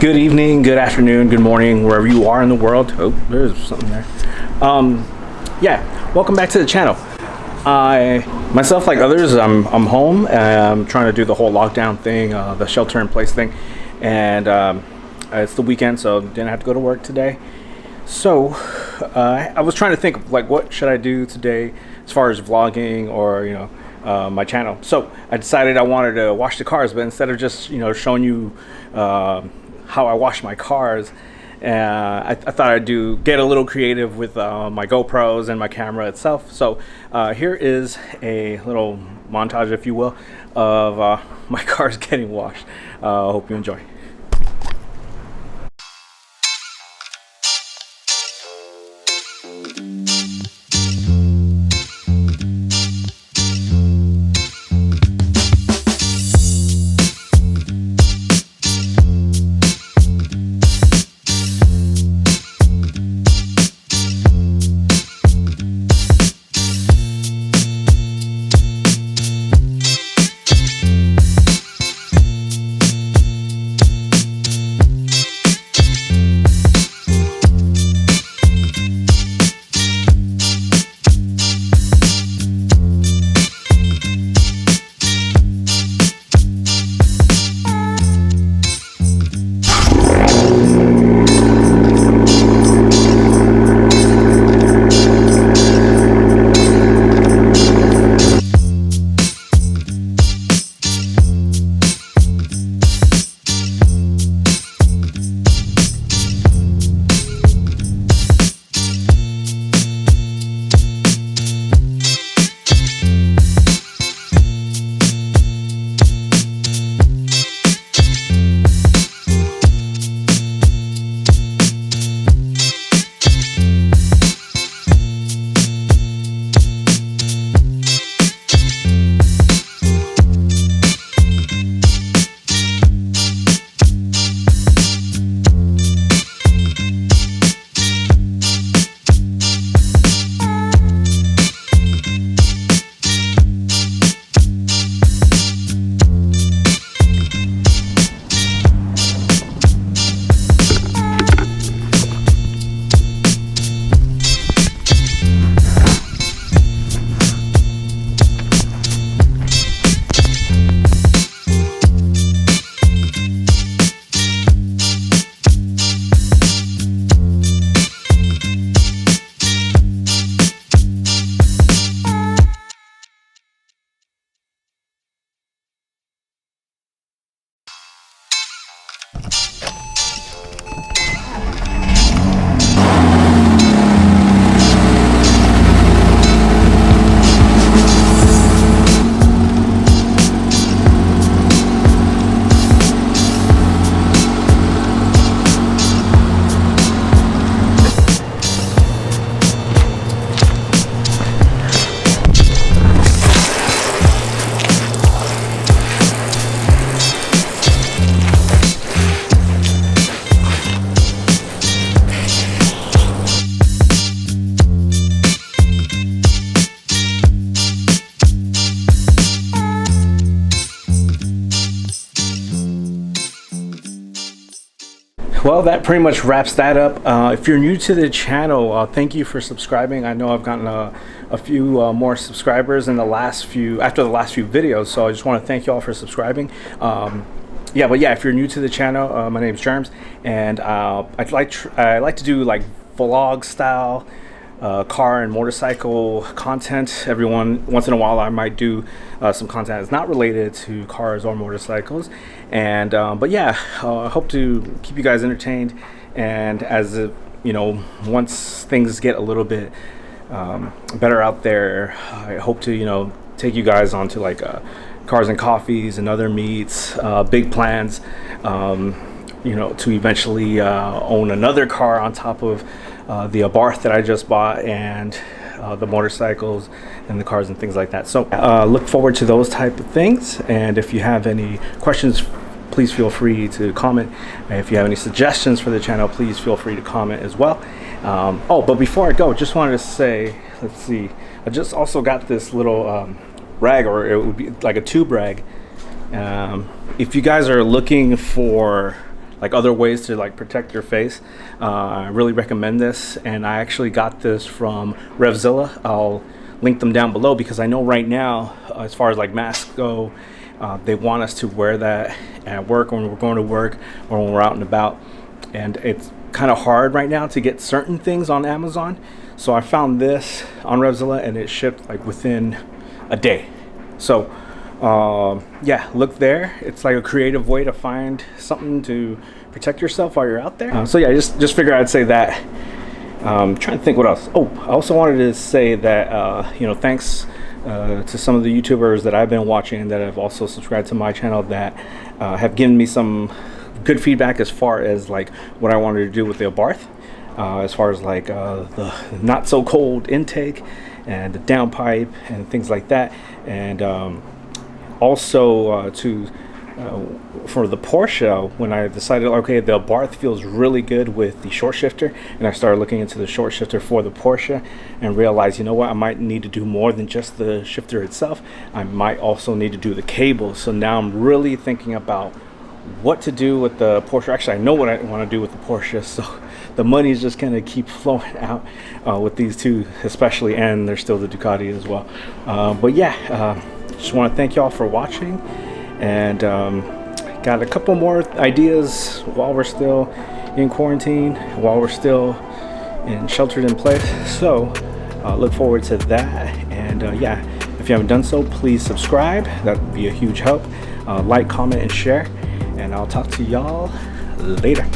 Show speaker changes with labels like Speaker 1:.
Speaker 1: Good evening, good afternoon, good morning, wherever you are in the world. Oh, there's something there. Yeah, welcome back to the channel. Myself, like others, I'm home. I'm trying to do the whole lockdown thing, the shelter-in-place thing, and it's the weekend, so didn't have to go to work today. So I was trying to think of, like, what should I do today as far as vlogging or my channel. So I decided I wanted to wash the cars, but instead of just showing you how I wash my cars, I thought I'd get a little creative with my GoPros and my camera itself. So here is a little montage, if you will, of my cars getting washed. Hope you enjoy. Well, that pretty much wraps that up. If you're new to the channel, thank you for subscribing. I know I've gotten a few more subscribers in after the last few videos, so I just want to thank you all for subscribing. If you're new to the channel, my name is Germs, and I like to do like vlog style car and motorcycle content. Once in a while I might do some content that's not related to cars or motorcycles, and I hope to keep you guys entertained, and once things get a little bit better out there, I hope to take you guys onto like cars and coffees and other meets, big plans, to eventually own another car on top of the Abarth that I just bought, and the motorcycles and the cars and things like that. So look forward to those type of things, and if you have any questions, please feel free to comment. And if you have any suggestions for the channel, please feel free to comment as well. But before I go, just wanted to say, let's see, I just also got this little rag, or it would be like a tube rag. If you guys are looking for like other ways to like protect your face. I really recommend this, and I actually got this from Revzilla. I'll link them down below because I know right now, as far as like masks go, they want us to wear that at work when we're going to work or when we're out and about, and it's kind of hard right now to get certain things on Amazon. So I found this on Revzilla and it shipped like within a day. So yeah, look there. It's like a creative way to find something to protect yourself while you're out there. So yeah, just figure I'd say that. Trying to think what else. Oh, I also wanted to say that you know, thanks to some of the YouTubers that I've been watching that have also subscribed to my channel that have given me some good feedback as far as like what I wanted to do with the Abarth, as far as like the not so cold intake and the downpipe and things like that, and also for the Porsche, when I decided, okay, the Abarth feels really good with the short shifter, and I started looking into the short shifter for the Porsche and realized, you know what, I might need to do more than just the shifter itself. I might also need to do the cable. So now I'm really thinking about what to do with the Porsche. Actually, I know what I want to do with the Porsche, so the money is just gonna keep flowing out with these two especially, and there's still the Ducati as well. But yeah, just want to thank y'all for watching, and got a couple more ideas while we're still in quarantine, while we're still sheltered in place. So look forward to that, and yeah, if you haven't done so, please subscribe. That would be a huge help. Like, comment, and share, and I'll talk to y'all later.